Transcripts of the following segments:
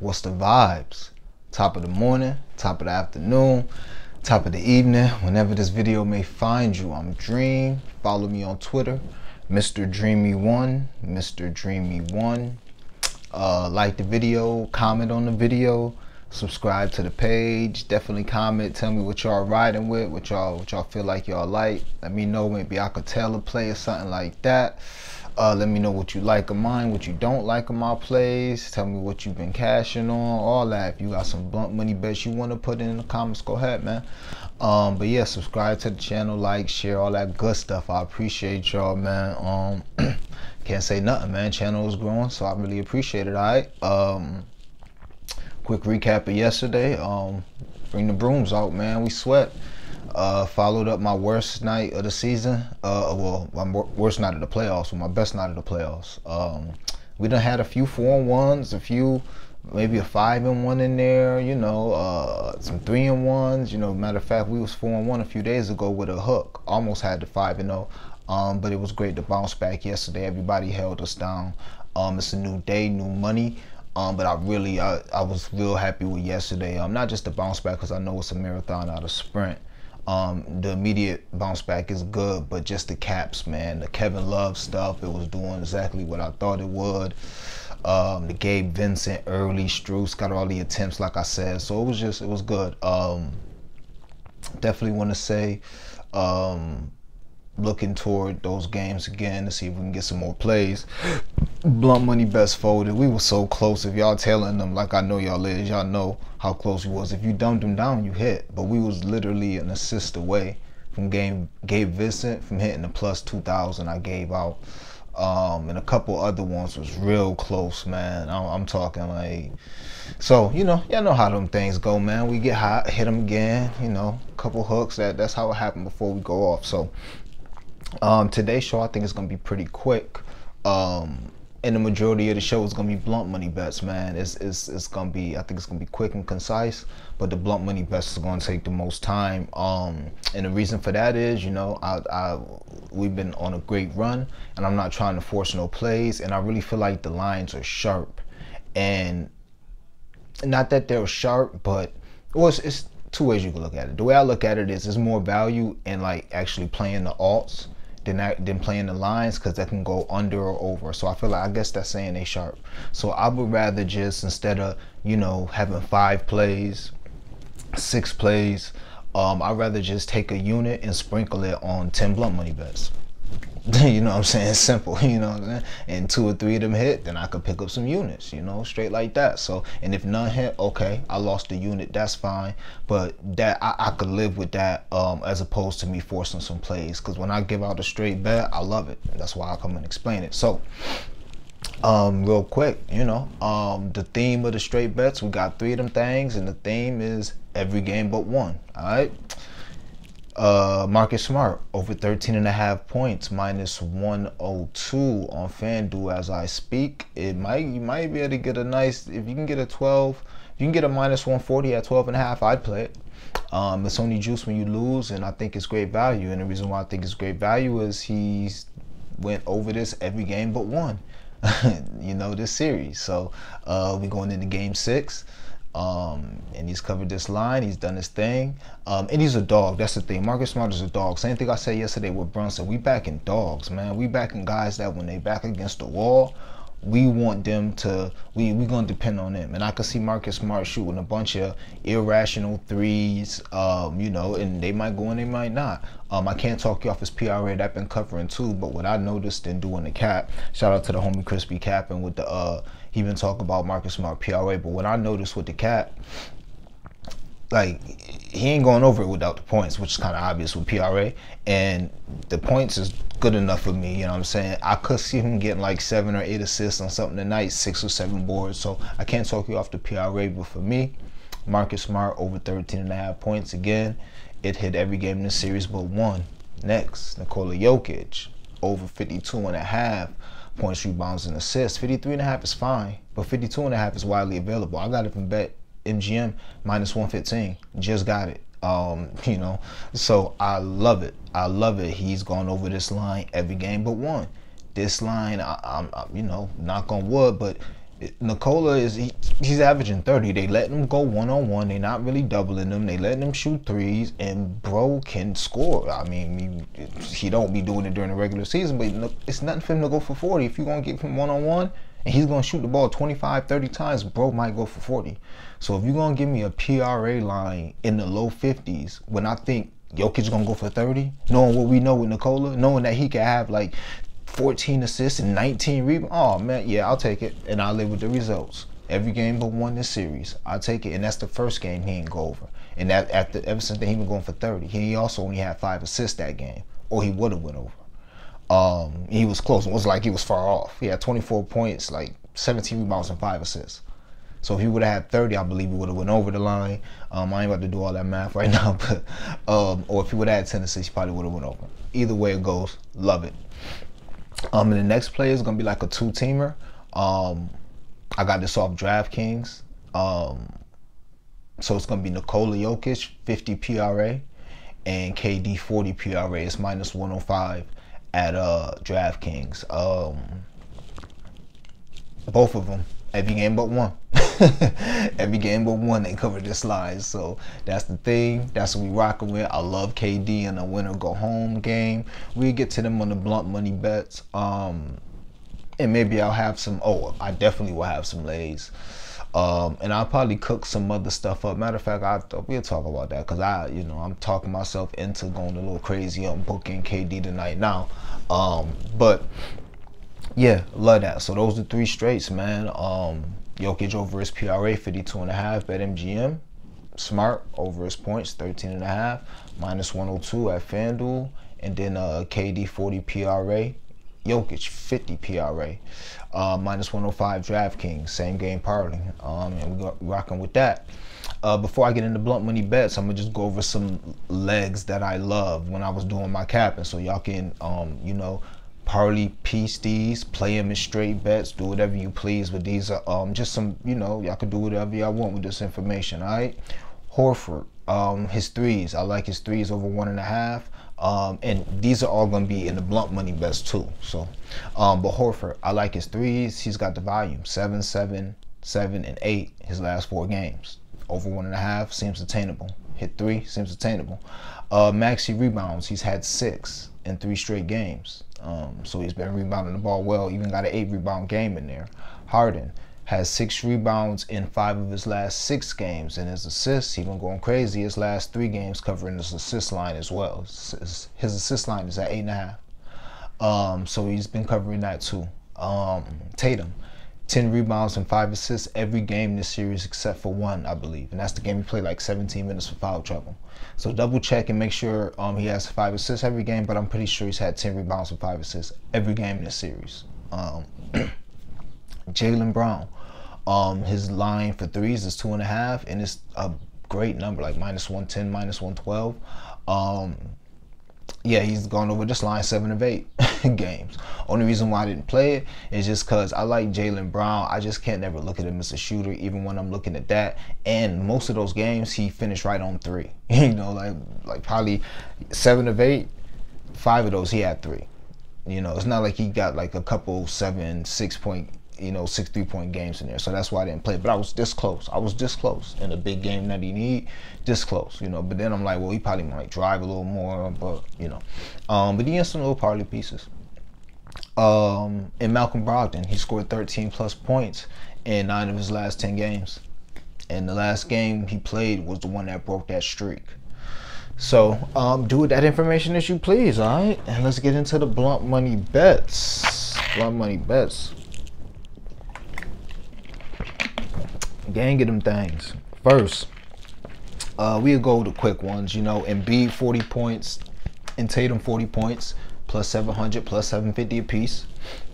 What's the vibes? Top of the morning, top of the afternoon, top of the evening, whenever this video may find you. I'm Dream. Follow me on Twitter, Mr. Dreamy1, Mr. Dreamy1. Like the video, comment on the video, subscribe to the page. Definitely comment, tell me what y'all riding with, what y'all feel like y'all like. Let me know, maybe I could tell a play or something like that. Let me know what you like of mine, what you don't like of my plays. Tell me what you've been cashing on, all that. If you got some blunt money bets you want to put in the comments, go ahead, man. But yeah, subscribe to the channel, like, share, all that good stuff. I appreciate y'all, man. Can't say nothing, man. Channel is growing, so I really appreciate it. All right. Quick recap of yesterday. Bring the brooms out, man. We sweat. Followed up my worst night of the season. Well, my worst night of the playoffs with my best night of the playoffs. We done had a few 4-and-1s, a few, maybe a 5-and-1 in there, you know, some 3-and-1s. You know, matter of fact, we was 4-and-1 a few days ago with a hook. Almost had the 5-0. But it was great to bounce back yesterday. Everybody held us down. It's a new day, new money. But I was real happy with yesterday. Not just the bounce back, because I know it's a marathon, not a sprint. The immediate bounce back is good, but just the caps, man. The Kevin Love stuff, it was doing exactly what I thought it would. The Gabe Vincent early, Strus got all the attempts, like I said. So it was good. Definitely want to say, looking toward those games again to see if we can get some more plays. Blunt money best folded. We were so close. If y'all telling them like I know y'all is, y'all know how close we was. If you dumped them down, you hit. But we was literally an assist away from Gabe Vincent from hitting the plus 2,000 I gave out. And a couple other ones was real close, man. I'm talking like, so you know, y'all know how them things go, man. We get hot, hit them again, you know, a couple hooks. That's how it happened before we go off. So today's show I think is gonna be pretty quick. And the majority of the show is gonna be blunt money bets, man. It's gonna be, I think it's gonna be quick and concise, but the blunt money bets is gonna take the most time. And the reason for that is, you know, we've been on a great run, and I'm not trying to force no plays, and I really feel like the lines are sharp, and not that they're sharp, but it's two ways you can look at it. The way I look at it is, there's more value in like actually playing the alts than playing the lines, because that can go under or over. So I feel like, I guess that's saying they sharp. So I would rather just, instead of, you know, having 5 plays, 6 plays, I'd rather just take a unit and sprinkle it on 10 blunt money bets. You know what I'm saying? Simple, you know what I'm saying? And 2 or 3 of them hit, then I could pick up some units, you know, straight like that. So, and if none hit, okay, I lost a unit, that's fine. But that I could live with that, as opposed to me forcing some plays. Because when I give out a straight bet, I love it. That's why I come and explain it. So, real quick, you know, the theme of the straight bets, we got 3 of them things, and the theme is every game but one. All right. Marcus Smart over 13.5 points, minus 102 on FanDuel as I speak. You might be able to get a nice, if you can get a 12, if you can get a minus 140 at 12.5, I'd play it. It's only juice when you lose, and I think it's great value. And the reason why I think it's great value is he's went over this every game but one. You know, this series. So we're going into game 6. And he's covered this line, he's done his thing, and he's a dog. That's the thing. Marcus Smart is a dog. Same thing I said yesterday with Brunson. We backing dogs, man. We backing guys that when they back against the wall, we want them to, we gonna depend on them. And I can see Marcus Smart shooting a bunch of irrational threes, you know, and they might go and they might not. I can't talk you off his PRA that I've been covering too, but what I noticed in doing the cap, shout out to the homie Crispy Capping with the he been talking about Marcus Smart PRA, but what I noticed with the cap, like, he ain't going over it without the points, which is kind of obvious with PRA, and the points is good enough for me, you know what I'm saying? I could see him getting like 7 or 8 assists on something tonight, 6 or 7 boards, so I can't talk you off the PRA, but for me, Marcus Smart over 13.5 points again. It hit every game in the series but one. Next, Nikola Jokic over 52.5 points, rebounds, and assists. 53.5 is fine, but 52.5 is widely available. I got it from Bet MGM minus 115. Just got it. You know, so I love it. I love it. He's gone over this line every game but one. This line, I'm you know, knock on wood, but Nikola he's averaging 30. They letting him go one-on-one. They not really doubling him. They letting him shoot threes, and bro can score. I mean, he don't be doing it during the regular season, but it's nothing for him to go for 40. If you're going to give him one-on-one, and he's going to shoot the ball 25, 30 times, bro might go for 40. So if you're going to give me a PRA line in the low 50s, when I think Jokic going to go for 30, knowing what we know with Nikola, knowing that he can have like 14 assists and 19 rebounds. Oh man, yeah, I'll take it, and I'll live with the results. Every game but one this series, I'll take it, and that's the first game he ain't go over. And that ever since then he been going for 30. He also only had 5 assists that game, or he would have went over. He was close. It was like he was far off. He had 24 points, like 17 rebounds and 5 assists. So if he would have had 30, I believe he would have went over the line. I ain't about to do all that math right now, but or if he would have had 10 assists, he probably would have went over. Either way it goes, love it. And the next player is gonna be like a 2-teamer. I got this off DraftKings. So it's gonna be Nikola Jokic 50 PRA and KD 40 PRA. It's minus 105 at DraftKings. Both of them, every game but one. Every game but one they covered this line. So that's the thing. That's what we rocking with. I love KD in a winner go home game. We get to them on the blunt money bets. And maybe I'll have some. Oh, I definitely will have some lays. And I'll probably cook some other stuff up. Matter of fact, we'll talk about that, because I'm talking myself into going a little crazy on booking KD tonight now. But yeah, love that. So those are 3 straights, man. Jokic over his PRA 52.5 BetMGM. Smart over his points 13.5, minus 102 at FanDuel, and then KD 40 PRA. Jokic 50 PRA, minus 105 DraftKings, same game parlay, and we rocking with that. Before I get into blunt money bets, I'm gonna just go over some legs that I love when I was doing my capping, so y'all can parlay piece these, play them as straight bets, do whatever you please. But these are just some, y'all can do whatever y'all want with this information. All right, Horford, his threes, I like his threes over 1.5. And these are all going to be in the blunt money bets too. So, but Horford, I like his threes. He's got the volume, 7, 7, 7, and 8 his last 4 games. Over 1.5 seems attainable. Hit 3 seems attainable. Maxi rebounds, he's had 6 in 3 straight games. So he's been rebounding the ball well. Even got an 8 rebound game in there. Harden has 6 rebounds in 5 of his last 6 games, and his assists, he been going crazy his last 3 games, covering his assist line as well. His assist line is at 8.5. So he's been covering that too. Tatum, 10 rebounds and 5 assists every game this series except for 1, I believe, and that's the game he played like 17 minutes for foul trouble. So double check and make sure he has 5 assists every game, but I'm pretty sure he's had 10 rebounds and 5 assists every game in this series. Jaylen Brown, his line for threes is 2.5, and it's a great number, like minus 110, minus 112. Yeah, he's gone over this line 7 of 8 games. Only reason why I didn't play it is just because I like Jaylen Brown. I just can't never look at him as a shooter, even when I'm looking at that. And most of those games, he finished right on 3. Like probably 7 of 8, 5 of those he had 3. It's not like he got like a couple 7, 6 point, 6 3-point games in there. So that's why I didn't play. But I was this close. I was this close in a big game that he need. This close, But then I'm like, well, he probably might drive a little more, but but he has some little parlay pieces. And Malcolm Brogdon, he scored 13 plus points in 9 of his last 10 games. And the last game he played was the one that broke that streak. So do with that information as you please, all right? And let's get into the blunt money bets. Blunt money bets. Gang of them things. First, we'll go with the quick ones. Embiid 40 points and Tatum 40 points, plus 700, plus 750 apiece.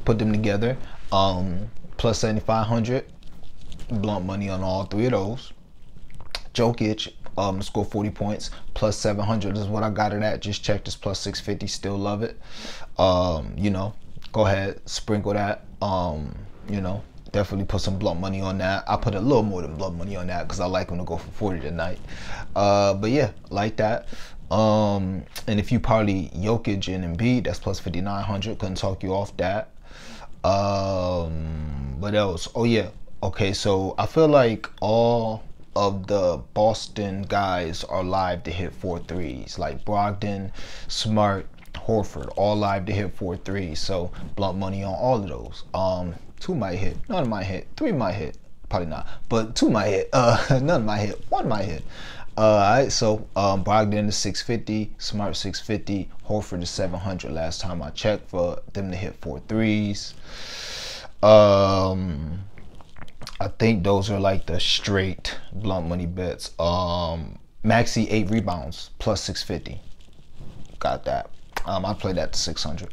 Put them together, plus 7,500. Blunt money on all 3 of those. Jokic, score 40 points, plus 700. This is what I got it at. Just check this, plus 650. Still love it. Go ahead, sprinkle that. Definitely put some blunt money on that. I put a little more than blunt money on that because I like him to go for 40 tonight. But yeah, like that. And if you parlay Jokic and Embiid, that's plus 5,900. Couldn't talk you off that. What else? Oh yeah. Okay, so I feel like all of the Boston guys are live to hit 4 threes. Like Brogdon, Smart, Horford, all live to hit 4 threes. So blunt money on all of those. Two might hit, none might hit, three might hit, probably not, but two might hit, none might hit, one might hit. Alright, so Brogdon is 650, Smart 650, Horford is 700 last time I checked for them to hit 4 threes. I think those are like the straight blunt money bets. Maxi 8 rebounds plus 650. Got that. I played that to 600.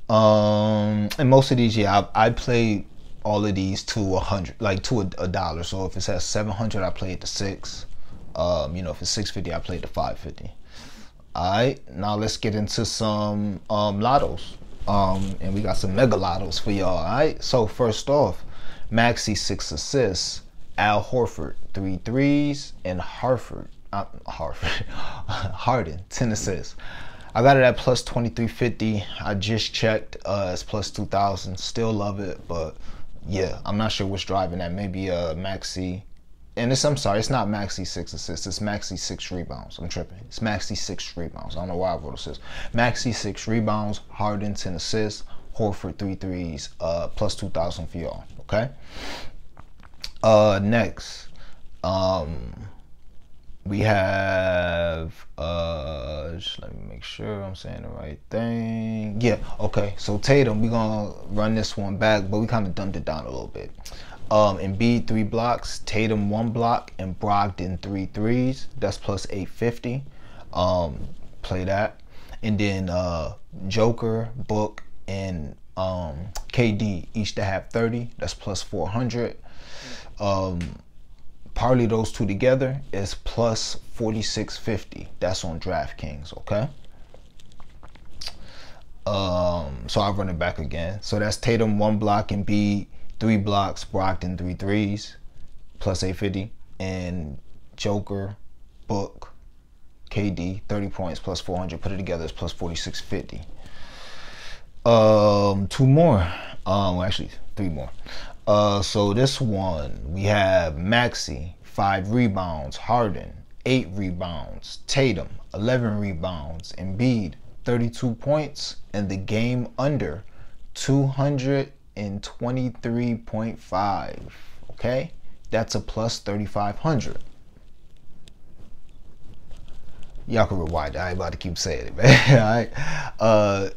And most of these, yeah, I played all of these to 100, like to a dollar. So if it's at 700, I played to 6. You know, if it's 650, I played to 550. All right, now let's get into some lottos. And we got some mega lottos for y'all. All right, so first off, Maxi 6 assists, Al Horford 3 threes, and Harden 10 assists. I got it at plus 2350. I just checked. It's plus 2000. Still love it, but yeah, I'm not sure what's driving that. Maybe Maxi. And I'm sorry, it's not Maxi 6 assists. It's Maxi 6 rebounds. I'm tripping. It's Maxi 6 rebounds. I don't know why I wrote assists. Maxi 6 rebounds, Harden 10 assists, Horford 3 threes, plus 2000 for y'all. Okay. Next, we have just let me make sure I'm saying the right thing. Yeah, okay. So Tatum, we're gonna run this one back, but we kind of dumbed it down a little bit. Embiid 3 blocks, Tatum 1 block, and Brogdon 3 threes. That's plus 850. Play that. And then Joker, Book, and KD each to have 30. That's plus 400. Parlay those two together is plus 4650. That's on DraftKings, okay? So I'll run it back again. So that's Tatum 1 block, and Embiid 3 blocks, Brogdon 3 threes, plus 850, and Joker, Book, KD 30 points plus 400. Put it together, it's plus 4650. 2 more. Actually 3 more. So this one, we have Maxi 5 rebounds, Harden 8 rebounds, Tatum 11 rebounds, Embiid 32 points, and the game under 223.5. Okay, that's a plus 3500. Y'all can rewind. I ain't about to keep saying it, man. All right.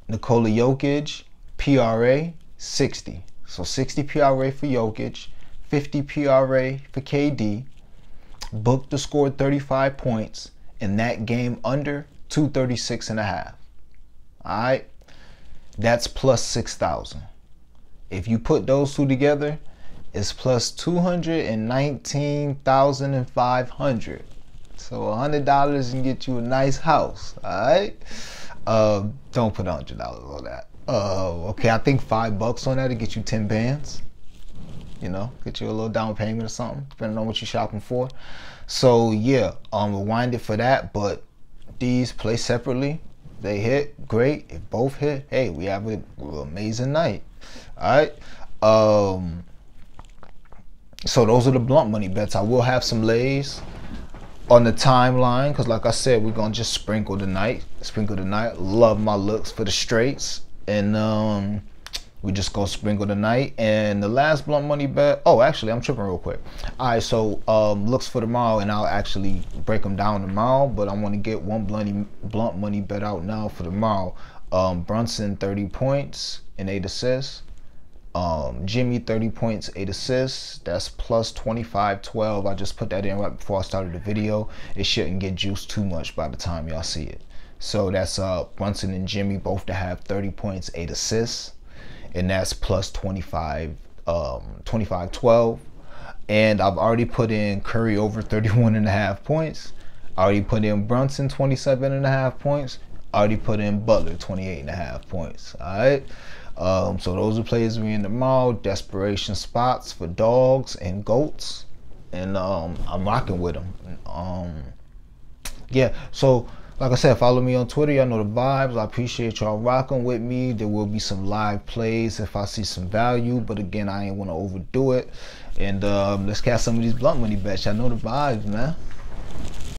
Nikola Jokic, PRA 60. So 60 PRA for Jokic, 50 PRA for KD. Book to score 35 points, and that game under 236.5. All right. That's plus 6,000. If you put those two together, it's plus 219,500. So $100 can get you a nice house. All right. Don't put $100 on that. Okay, I think $5 on that to get you 10 bands. You know, get you a little down payment or something, depending on what you're shopping for. So yeah, rewind it for that. But these play separately. They hit, great. If both hit, hey, we have an amazing night. All right. So those are the blunt money bets. I will have some lays on the timeline, because like I said, we're gonna just sprinkle the night. Love my looks for the straights, and we just go sprinkle the night. And the last blunt money bet, oh actually I'm tripping real quick. All right, so looks for tomorrow, and I'll actually break them down tomorrow, but I want to get one blunt money bet out now for tomorrow. Brunson 30 points and 8 assists. Jimmy 30 points, 8 assists. That's plus 2512. I just put that in right before I started the video. It shouldn't get juiced too much by the time y'all see it. So that's Brunson and Jimmy both to have 30 points, 8 assists, and that's plus 2512. And I've already put in Curry over 31.5 points. I already put in Brunson 27.5 points. I already put in Butler 28.5 points. All right. So those are players we in tomorrow. Desperation spots for dogs and goats, and I'm rocking with them. Yeah. So Like I said, follow me on Twitter. Y'all know the vibes. I appreciate y'all rocking with me. There will be some live plays if I see some value, but again, I ain't want to overdo it. And let's catch some of these blunt money bets. Y'all know the vibes, man.